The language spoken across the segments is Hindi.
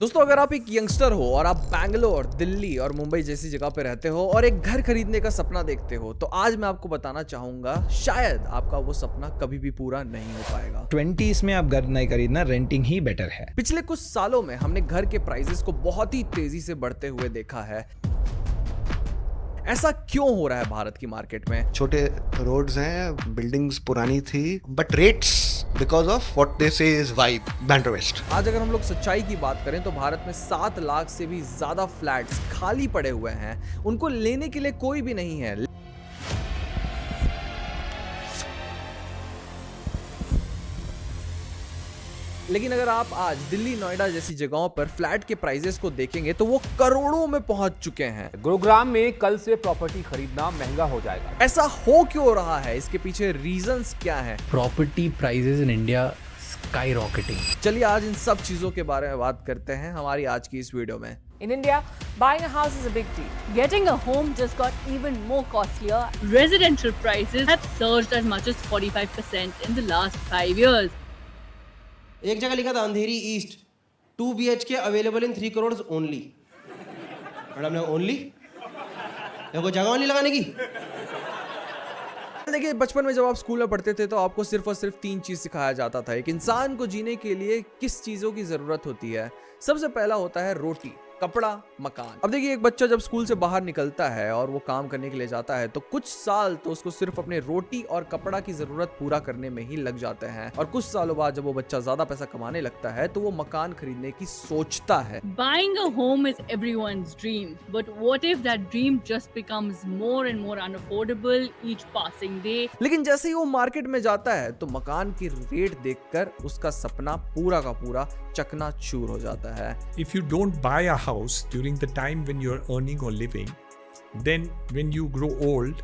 दोस्तों, अगर आप एक यंगस्टर हो और आप बैंगलोर, दिल्ली और मुंबई जैसी जगह पे रहते हो और एक घर खरीदने का सपना देखते हो, तो आज मैं आपको बताना चाहूंगा शायद आपका वो सपना कभी भी पूरा नहीं हो पाएगा। 20s में आप घर नहीं खरीदना, रेंटिंग ही बेटर है। पिछले कुछ सालों में हमने घर के प्राइसेस को बहुत ही तेजी से बढ़ते हुए देखा है। ऐसा क्यों हो रहा है भारत की मार्केट में? छोटे रोड्स हैं, बिल्डिंग्स पुरानी थी, but rates because of what they से इज वाइब बैंड्रा वेस्ट। आज अगर हम लोग सच्चाई की बात करें तो भारत में 7 लाख से भी ज्यादा फ्लैट्स खाली पड़े हुए हैं। उनको लेने के लिए कोई भी नहीं है। लेकिन अगर आप आज दिल्ली, नोएडा जैसी जगहों पर फ्लैट के प्राइसेस को देखेंगे तो वो करोड़ों में पहुंच चुके हैं। गुरुग्राम में कल से प्रॉपर्टी खरीदना महंगा हो जाएगा। ऐसा हो क्यों रहा है? इसके पीछे रीजंस क्या हैं? Property prices in India sky rocketing. चलिए आज इन सब चीजों के बारे में बात करते हैं हमारी आज की इस वीडियो में। In India, buying a house is a big deal. Getting a home just got even more costlier. Residential prices have surged as much as 45% in the last 5 years. एक जगह लिखा था Andheri east 2 BHK available in 3 crore only. Madam ने ओनली कोई जगह नहीं लगाने की। देखिए, बचपन में जब आप स्कूल में पढ़ते थे तो आपको सिर्फ और सिर्फ 3 चीज सिखाया जाता था। एक इंसान को जीने के लिए किस चीजों की जरूरत होती है? सबसे पहला होता है रोटी, कपड़ा, मकान। अब देखिए, एक बच्चा जब स्कूल से बाहर निकलता है और वो काम करने के लिए जाता है तो कुछ साल तो उसको सिर्फ अपने रोटी और कपड़ा की जरूरत पूरा करने में ही लग जाते हैं, और कुछ सालों बाद जब वो बच्चा ज्यादा पैसा कमाने लगता है तो वो मकान खरीदने की सोचता है। Buying a home is everyone's dream, but what if that dream just becomes more and more unaffordable each passing day? लेकिन जैसे ही वो मार्केट में जाता है तो मकान की रेट देखकर उसका सपना पूरा का पूरा चकनाचूर हो जाता है। If you don't buy a house during the time when you're earning or living, then when you grow old,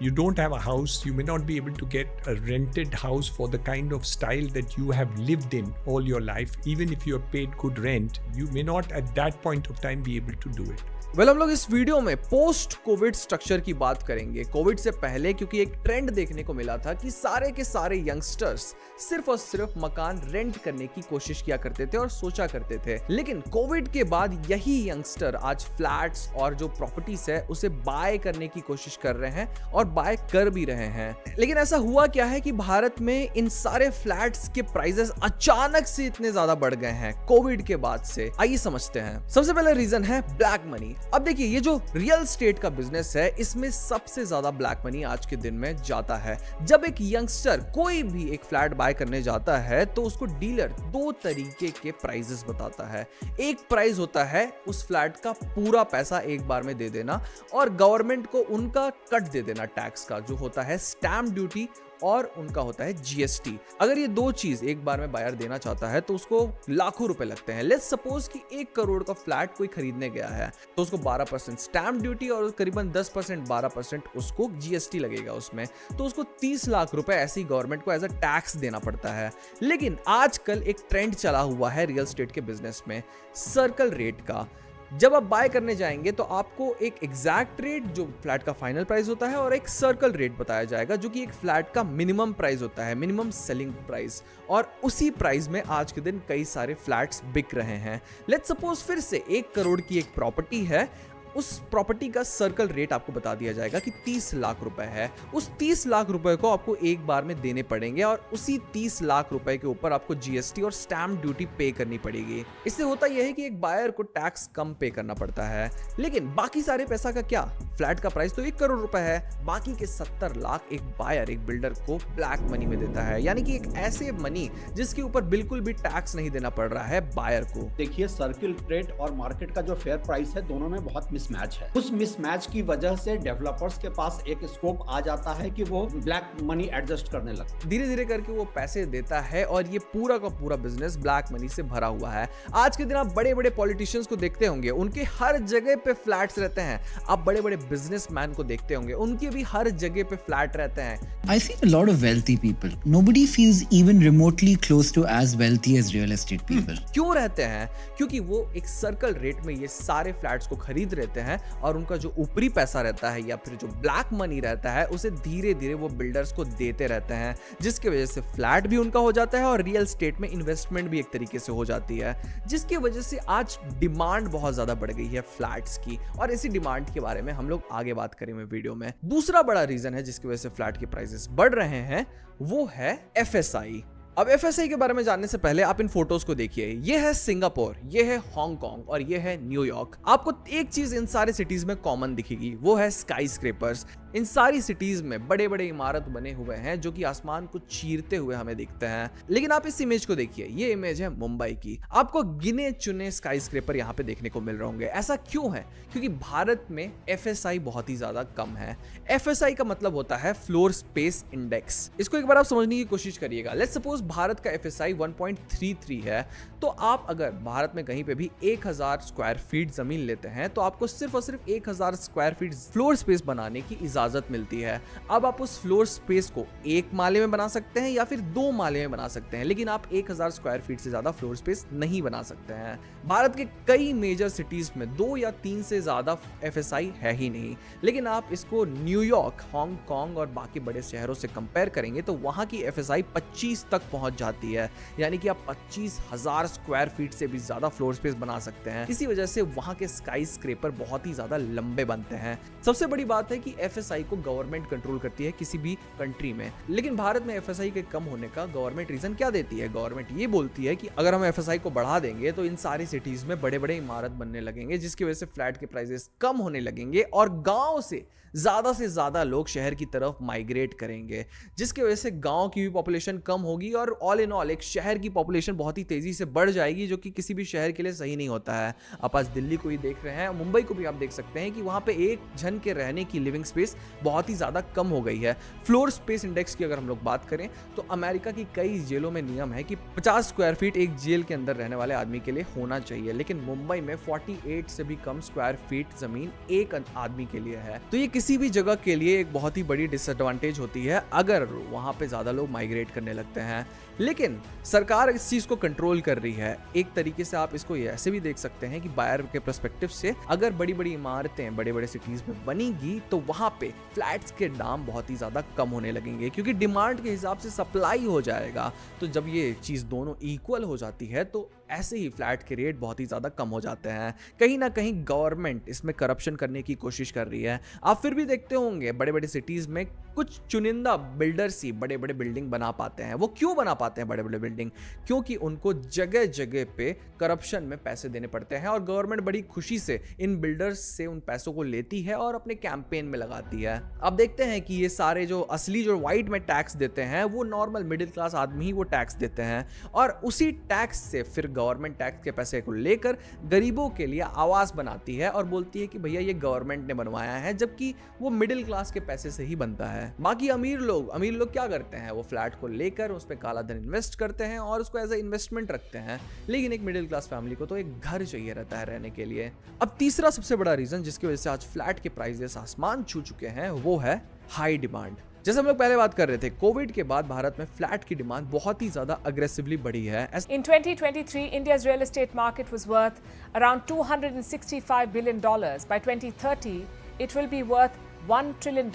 you don't have a house, you may not be able to get a rented house for the kind of style that you have lived in all your life. Even if you have paid good rent, you may not at that point of time be able to do it. हम लोग इस वीडियो में पोस्ट कोविड स्ट्रक्चर की बात करेंगे। कोविड से पहले क्योंकि एक ट्रेंड देखने को मिला था कि सारे के सारे यंगस्टर्स सिर्फ और सिर्फ मकान रेंट करने की कोशिश किया करते थे और सोचा करते थे। लेकिन कोविड के बाद यही यंगस्टर आज फ्लैट्स और जो प्रॉपर्टीज है उसे बाय करने की कोशिश कर रहे हैं और बाय कर भी रहे हैं। लेकिन ऐसा हुआ क्या है कि भारत में इन सारे फ्लैट्स के प्राइसेस अचानक से इतने ज्यादा बढ़ गए हैं कोविड के बाद से? आइए समझते हैं। सबसे पहला रीजन है ब्लैक मनी। अब देखिए, ये जो रियल स्टेट का बिजनेस है इसमें सबसे ज्यादा ब्लैक मनी आज के दिन में जाता है। जब एक यंगस्टर कोई भी एक फ्लैट बाय करने जाता है तो उसको डीलर 2 तरीके के प्राइसेस बताता है। एक प्राइस होता है उस फ्लैट का पूरा पैसा एक बार में दे देना और गवर्नमेंट को उनका कट दे देना टैक्स का, जो होता है स्टैम्प ड्यूटी, और उनका होता है GST। अगर ये 2 चीज एक बार में बायर देना चाहता है तो उसको लाखों रुपए लगते हैं। लेट्स सपोज कि 1 करोड़ का फ्लैट कोई खरीदने गया है तो उसको 12% स्टैम्प ड्यूटी और करीबन 10% 12% उसको GST लगेगा उसमें, तो उसको 30 लाख रुपए ऐसी गवर्नमेंट को एज अ टैक्स देना पड़ता है। लेकिन आजकल एक ट्रेंड चला हुआ है रियल एस्टेट के बिजनेस में, सर्कल रेट का। जब आप बाय करने जाएंगे तो आपको एक एग्जैक्ट रेट जो फ्लैट का फाइनल प्राइस होता है और एक सर्कल रेट बताया जाएगा जो कि एक फ्लैट का मिनिमम प्राइस होता है, मिनिमम सेलिंग प्राइस, और उसी प्राइस में आज के दिन कई सारे फ्लैट्स बिक रहे हैं। लेट्स सपोज फिर से 1 करोड़ की एक प्रॉपर्टी है, उस प्रॉपर्टी का सर्कल रेट आपको बता दिया जाएगा कि 30 लाख रुपए है। उस 30 लाख रुपए को आपको एक बार में देने पड़ेंगे और उसी 30 लाख रुपए के ऊपर आपको GST और स्टैम्प ड्यूटी पे करनी पड़ेगी। इससे होता यह है कि एक बायर को टैक्स कम पे करना पड़ता है। लेकिन बाकी सारे पैसा का क्या? फ्लैट का प्राइस तो 1 करोड़ रुपए है, बाकी के 70 लाख एक बायर, एक बिल्डर को ब्लैक मनी में देता है, यानी कि एक ऐसे मनी जिसके ऊपर बिल्कुल भी टैक्स नहीं देना पड़ रहा है बायर को। देखिए, सर्किल रेट और मार्केट का जो फेयर प्राइस है दोनों में बहुत मिसमैच है। उस मिसमैच की वजह से डेवलपर्स के पास एक स्कोप आ जाता है कि वो ब्लैक मनी एडजस्ट करने लगते। धीरे धीरे करके वो पैसे देता है और ये पूरा का पूरा बिजनेस ब्लैक मनी से भरा हुआ है। आज के दिन आप बड़े बड़े पॉलिटिशियंस को देखते होंगे, उनके हर जगह पे फ्लैट्स रहते हैं। आप बड़े बड़े बिजनेसमैन को देखते होंगे, उनके भी हर जगह पे फ्लैट रहते हैं। I see a lot of wealthy people. Nobody feels even remotely close to as wealthy as real estate people. क्यों रहते हैं? क्योंकि वो एक सर्कल रेट में ये सारे फ्लैट्स को खरीद लेते हैं और उनका जो ऊपरी पैसा रहता है या फिर जो ब्लैक मनी रहता है उसे धीरे धीरे वो बिल्डर्स को देते रहते हैं, जिसकी वजह से फ्लैट भी उनका हो जाता है और रियल एस्टेट में इन्वेस्टमेंट भी एक तरीके से हो जाती है, जिसकी वजह से आज डिमांड बहुत ज्यादा बढ़ गई है फ्लैट्स की। और इसी डिमांड के बारे में हम लोग आगे बात करेंगे वीडियो में। दूसरा बड़ा रीजन है जिसकी वजह से फ्लैट के प्राइसेस बढ़ रहे हैं वो है FSI। अब FSI के बारे में जानने से पहले आप इन फोटोज को देखिए। ये है सिंगापुर, ये है हांगकांग और ये है न्यूयॉर्क। आपको एक चीज इन सारे सिटीज में कॉमन दिखेगी, वो है स्काई स्क्रेपर्स। इन सारी सिटीज में बड़े बड़े इमारत बने हुए हैं जो कि आसमान को चीरते हुए हमें दिखते हैं। लेकिन आप इस इमेज को देखिए, ये इमेज है मुंबई की। आपको गिने चुने स्काई स्क्रेपर यहाँ पे देखने को मिल रहे होंगे। ऐसा क्यों है? क्योंकि भारत में FSI बहुत ही ज्यादा कम है। FSI का मतलब होता है फ्लोर स्पेस इंडेक्स। इसको एक बार आप समझने की कोशिश करिएगा। लेट्स सपोज भारत का FSI 1.33 है, तो आप अगर भारत में कहीं पे भी 1000 स्क्वायर फीट जमीन लेते हैं तो आपको सिर्फ और सिर्फ 1000 स्क्वायर फीट फ्लोर स्पेस बनाने की इजाजत मिलती है। अब आप उस फ्लोर स्पेस को 1 माले में बना सकते हैं या फिर 2 माले में बना सकते हैं, लेकिन आप 1000 स्क्वायर फीट से ज्यादा फ्लोर स्पेस नहीं बना सकते हैं। भारत के कई मेजर सिटीज में 2 या 3 से ज्यादा FSI है ही नहीं, लेकिन आप इसको न्यूयॉर्क, हांगकांग और बाकी बड़े शहरों से कंपेयर करेंगे तो वहां की FSI 25 तक पहुंच जाती है, यानी कि आप 25,000 स्क्वायर फीट से भी ज्यादा फ्लोर स्पेस बना सकते हैं। इसी वजह से वहां के स्काई स्क्रेपर बहुत ही ज्यादा लंबे बनते हैं। सबसे बड़ी बात है कि FSI को गवर्नमेंट कंट्रोल करती है किसी भी कंट्री में, लेकिन भारत में FSI के कम होने का गवर्नमेंट रीजन क्या देती है? गवर्नमेंट ये बोलती है कि अगर हम FSI को बढ़ा देंगे तो इन सारी सिटीज में बड़े बड़े इमारत बनने लगेंगे, जिसकी वजह से फ्लैट के प्राइसेस कम होने लगेंगे और गांव से ज्यादा लोग शहर की तरफ माइग्रेट करेंगे, जिसकी वजह से गांव की भी पॉपुलेशन कम होगी और ऑल इन ऑल एक शहर की पॉपुलेशन बहुत ही तेजी से बढ़ जाएगी, जो कि किसी भी शहर के लिए सही नहीं होता है। आप आज दिल्ली को ही देख रहे हैं, मुंबई को भी आप देख सकते हैं कि वहां पे एक जन के रहने की लिविंग स्पेस बहुत ही ज्यादा कम हो गई है। फ्लोर स्पेस इंडेक्स की अगर हम लोग बात करें तो अमेरिका की कई जेलों में नियम है कि 50 स्क्वायर फीट एक जेल के अंदर रहने वाले आदमी के लिए होना चाहिए, लेकिन मुंबई में 48 से भी कम स्क्वायर फीट जमीन एक आदमी के लिए है। तो ये किसी भी जगह के लिए एक बहुत ही बड़ी डिसएडवांटेज होती है अगर वहां पे ज्यादा लोग माइग्रेट करने लगते हैं। लेकिन सरकार इस चीज को कंट्रोल कर रही है। एक तरीके से आप इसको ऐसे भी देख सकते हैं कि बायर के पर्सपेक्टिव से अगर बड़ी बड़ी इमारतें बड़े बड़े सिटीज में बनेगी तो वहां पे फ्लैट्स के दाम बहुत ही ज्यादा कम होने लगेंगे, क्योंकि डिमांड के हिसाब से सप्लाई हो जाएगा। तो जब ये चीज दोनों इक्वल हो जाती है तो ऐसे ही फ्लैट के रेट बहुत ही ज्यादा कम हो जाते हैं। कहीं ना कहीं गवर्नमेंट इसमें करप्शन करने की कोशिश कर रही है। आप फिर भी देखते होंगे बड़े बड़े सिटीज में कुछ चुनिंदा बिल्डर्स ही बड़े बड़े बिल्डिंग बना पाते हैं। वो क्यों बना पाते हैं बड़े बड़े बिल्डिंग? क्योंकि उनको जगह जगह पे करप्शन में पैसे देने पड़ते हैं और गवर्नमेंट बड़ी खुशी से इन बिल्डर्स से उन पैसों को लेती है और अपने कैंपेन में लगाती है। अब देखते हैं कि ये सारे जो असली जो व्हाइट में टैक्स देते हैं वो नॉर्मल मिडिल क्लास आदमी ही वो टैक्स देते हैं, और उसी टैक्स से फिर गवर्नमेंट टैक्स के पैसे को लेकर गरीबों के लिए आवास बनाती है और बोलती है कि भैया ये गवर्नमेंट ने बनवाया है, जबकि वो मिडिल क्लास के पैसे से ही बनता है। बाकी अमीर लोग क्या करते हैं? वो फ्लैट को लेकर उस पर काला धन इन्वेस्ट करते हैं और उसको एज ए इन्वेस्टमेंट रखते हैं, लेकिन एक मिडिल क्लास फैमिली को तो एक घर चाहिए रहता है रहने के लिए। अब तीसरा सबसे बड़ा रीजन जिसकी वजह से आज फ्लैट के प्राइसेस आसमान छू चुके हैं वो है हाई डिमांड। जैसे हम लोग पहले बात कर रहे थे, कोविड के बाद भारत में फ्लैट की डिमांड बहुत ही ज्यादा अग्रेसिवली बढ़ी है। In 2023, India's real estate market was worth around $265 billion. By 2030, it will be worth $1 trillion,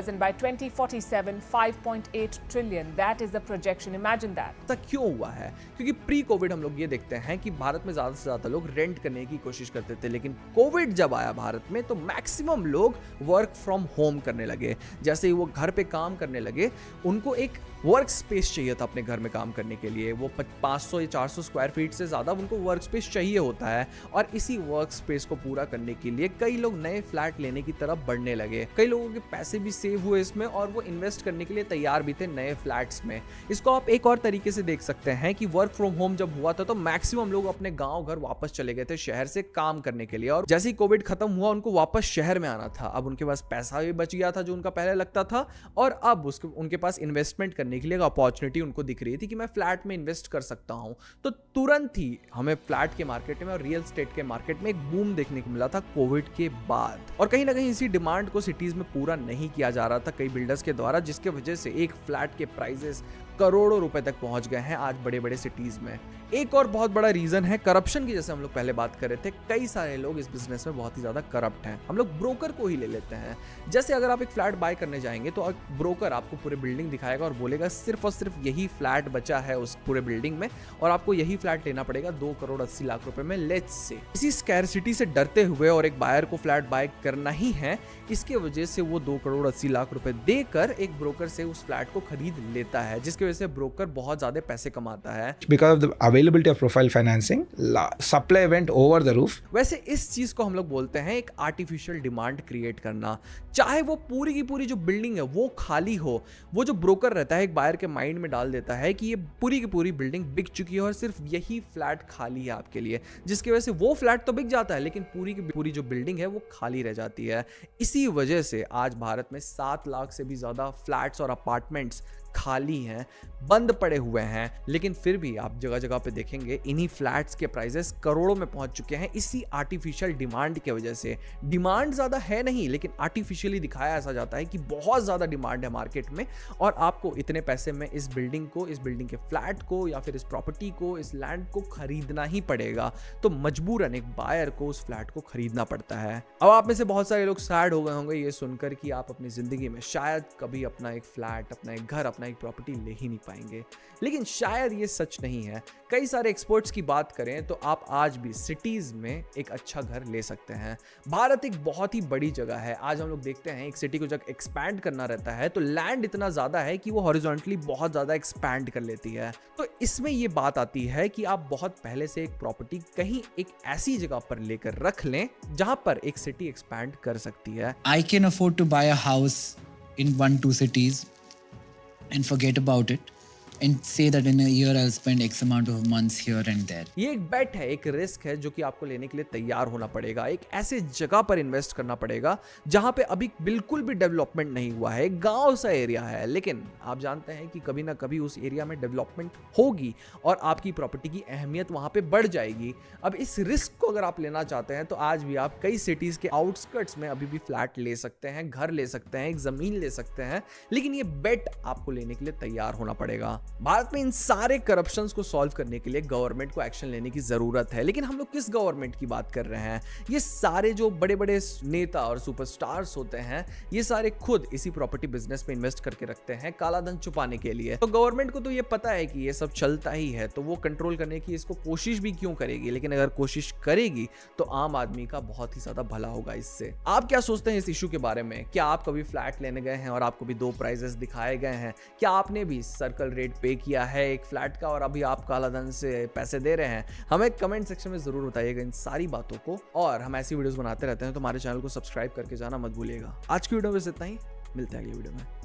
and by 2047, $5.8 trillion. That is the projection. Imagine that. ऐसा क्यों हुआ है? क्योंकि प्री कोविड हम लोग ये देखते हैं कि भारत में ज्यादा से ज्यादा लोग रेंट करने की कोशिश करते थे, लेकिन कोविड जब आया भारत में तो मैक्सिमम लोग वर्क फ्रॉम होम करने लगे। जैसे ही वो घर पे काम करने लगे, उनको एक वर्क स्पेस चाहिए था अपने घर में काम करने के लिए। वो 500 या 400 स्क्वायर फीट से ज़्यादा उनको वर्क स्पेस चाहिए होता है, और इसी वर्क स्पेस को पूरा करने के लिए कई लोग नए फ्लैट लेने की तरफ बढ़ने लगे। कई लोगों के पैसे भी सेव हुए इसमें और वो इन्वेस्ट करने के लिए तैयार भी थे नए फ्लैट्स में। इसको आप एक और तरीके से देख सकते हैं कि वर्क फ्रॉम होम जब हुआ था तो मैक्सिमम लोग अपने गाँव घर वापस चले गए थे शहर से काम करने के लिए, और जैसे ही कोविड खत्म हुआ उनको वापस शहर में आना था। अब उनके पास पैसा भी बच गया था जो उनका पहले लगता था, और अब उनके पास इन्वेस्टमेंट करने के लिए अपॉर्चुनिटी उनको दिख रही थी कि मैं फ्लैट में इन्वेस्ट कर सकता हूं। तो तुरंत ही हमें फ्लैट के मार्केट में और रियल एस्टेट के मार्केट में एक बूम देखने को मिला था कोविड के बाद, और कहीं ना कहीं इसी डिमांड को सिटीज में पूरा नहीं किया जा रहा था कई बिल्डर्स के द्वारा, जिसके वजह से एक फ्लैट के प्राइसेस करोड़ों रुपए तक पहुंच गए हैं आज बड़े बड़े सिटीज में। एक और बहुत बड़ा रीजन है करप्शन की, जैसे हम लोग पहले बात कर रहे थे। कई सारे लोग इस बिजनेस में बहुत ही ज्यादा करप्ट हैं। हम लोग ब्रोकर को ही ले लेते हैं। जैसे अगर आप एक फ्लैट बाय करने जाएंगे तो ब्रोकर आपको पूरे बिल्डिंग दिखाएगा और बोलेगा सिर्फ और सिर्फ यही फ्लैट बचा है उस पूरे बिल्डिंग में और आपको यही फ्लैट लेना पड़ेगा 2 करोड़ 80 लाख रुपए में, लेट्स से। इसी स्कैरसिटी से डरते हुए और एक बायर को फ्लैट बाय करना ही है, इसके वजह से वो 2 करोड़ 80 लाख रुपए देकर एक ब्रोकर से उस फ्लैट को खरीद लेता है, जिसकी वजह से ब्रोकर बहुत ज्यादा पैसे कमाता है। Because of the availability of profile financing, supply went over the roof. वैसे इस चीज को हम लोग बोलते हैं एक आर्टिफिशियल डिमांड क्रिएट करना। चाहे वो पूरी की पूरी जो बिल्डिंग है वो खाली हो, वो जो ब्रोकर रहता है एक बायर के माइंड में डाल देता है कि ये पूरी की पूरी बिल्डिंग बिक चुकी है और सिर्फ यही फ्लैट खाली है आपके लिए, जिसकी वजह से वो फ्लैट तो बिक जाता है लेकिन पूरी की पूरी जो बिल्डिंग है वो खाली रह जाती है। इसी वजह से आज भारत में 7 लाख से भी ज्यादा फ्लैट्स और अपार्टमेंट्स खाली हैं, बंद पड़े हुए हैं, लेकिन फिर भी आप जगह जगह पे देखेंगे इन्हीं फ्लैट्स के प्राइसेस करोड़ों में पहुंच चुके हैं इसी आर्टिफिशियल डिमांड की वजह से। डिमांड ज़्यादा है नहीं, लेकिन आर्टिफिशियली दिखाया ऐसा जाता है कि बहुत ज़्यादा डिमांड है मार्केट में और आपको इतने पैसे में इस बिल्डिंग को, इस बिल्डिंग के फ्लैट को या फिर इस प्रॉपर्टी को, इस लैंड को खरीदना ही पड़ेगा। तो मजबूरन एक बायर को उस फ्लैट को खरीदना पड़ता है। अब आप में से बहुत सारे लोग सैड हो गए होंगे ये सुनकर कि आप अपनी ज़िंदगी में शायद कभी अपना एक फ्लैट, अपना एक घर, अपना एक प्रॉपर्टी ले ही नहीं पाएंगे, लेकिन शायद ये सच नहीं है। कई सारे एक्सपर्ट्स की बात करें तो आप आज भी सिटीज में एक अच्छा घर ले सकते हैं। भारत एक बहुत ही बड़ी जगह है। आज हम लोग देखते हैं एक सिटी को जब एक्सपैंड करना रहता है तो लैंड इतना ज्यादा है कि वो हॉरिजॉन्टली बहुत ज्यादा एक्सपैंड कर लेती है। तो इसमें ये बात आती है कि आप बहुत पहले से एक प्रॉपर्टी कहीं एक ऐसी जगह पर लेकर रख लें जहां पर एक सिटी एक्सपैंड कर सकती है। I can afford to buy a house in 1-2 cities and forget about it and say that in a year I'll spend X amount of months here and there. ये एक बेट है, एक रिस्क है जो कि आपको लेने के लिए तैयार होना पड़ेगा। एक ऐसे जगह पर इन्वेस्ट करना पड़ेगा जहां पे अभी बिल्कुल भी डेवलपमेंट नहीं हुआ है, एक गांव सा एरिया है, लेकिन आप जानते हैं कि कभी ना कभी उस एरिया में डेवलपमेंट होगी और आपकी प्रॉपर्टी की अहमियत वहां पे बढ़ जाएगी। अब इस रिस्क को अगर आप लेना चाहते हैं तो आज भी आप कई सिटीज के आउटस्कर्ट्स में अभी भी फ्लैट ले सकते हैं, घर ले सकते हैं, एक जमीन ले सकते हैं, लेकिन ये बेट आपको लेने के लिए तैयार होना पड़ेगा। भारत में इन सारे करप्शंस को सॉल्व करने के लिए गवर्नमेंट को एक्शन लेने की जरूरत है, लेकिन हम लोग किस गवर्नमेंट की बात कर रहे हैं? ये सारे जो बड़े बड़े नेता और सुपरस्टार्स होते हैं, ये सारे खुद इसी प्रॉपर्टी बिजनेस में इन्वेस्ट करके रखते हैं काला धन छुपाने के लिए। तो गवर्नमेंट को तो ये पता है कि ये सब चलता ही है, तो वो कंट्रोल करने की इसको कोशिश भी क्यों करेगी, लेकिन अगर कोशिश करेगी तो आम आदमी का बहुत ही ज्यादा भला होगा इससे। आप क्या सोचते हैं इस इशू के बारे में? क्या आप कभी फ्लैट लेने गए हैं और आपको भी 2 प्राइजेस दिखाए गए हैं? क्या आपने भी सर्कल रेट पे किया है एक फ्लैट का और अभी आप काला धन से पैसे दे रहे हैं? हमें कमेंट सेक्शन में जरूर बताइएगा इन सारी बातों को, और हम ऐसी वीडियोस बनाते रहते हैं तो हमारे चैनल को सब्सक्राइब करके जाना मत भूलिएगा। आज की वीडियो में बस इतना ही, मिलते हैं अगली वीडियो में।